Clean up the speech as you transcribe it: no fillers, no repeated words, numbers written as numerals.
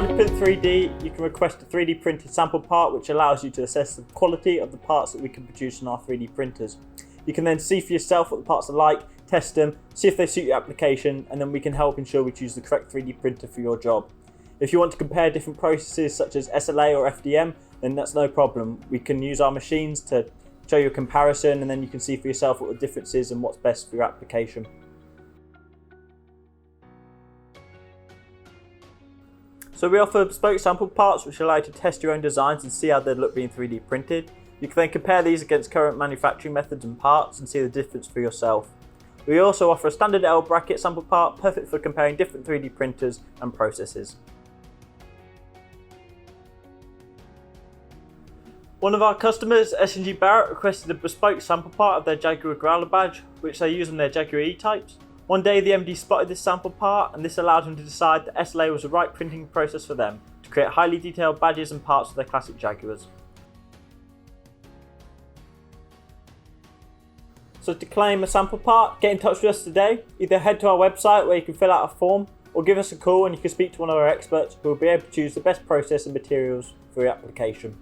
want to print 3D, you can request a 3D printed sample part, which allows you to assess the quality of the parts that we can produce on our 3D printers. You can then see for yourself what the parts are like, test them, see if they suit your application, and then we can help ensure we choose the correct 3D printer for your job. If you want to compare different processes such as SLA or FDM, then that's no problem. We can use our machines to show you a comparison, and then you can see for yourself what the difference is and what's best for your application. So we offer bespoke sample parts which allow you to test your own designs and see how they look being 3D printed. You can then compare these against current manufacturing methods and parts and see the difference for yourself. We also offer a standard L bracket sample part, perfect for comparing different 3D printers and processes. One of our customers, S&G Barrett, requested a bespoke sample part of their Jaguar Growler badge, which they use on their Jaguar E-types. One day the MD spotted this sample part, and this allowed him to decide that SLA was the right printing process for them to create highly detailed badges and parts for their classic Jaguars. So to claim a sample part, get in touch with us today. Either head to our website where you can fill out a form, or give us a call and you can speak to one of our experts who will be able to choose the best process and materials for your application.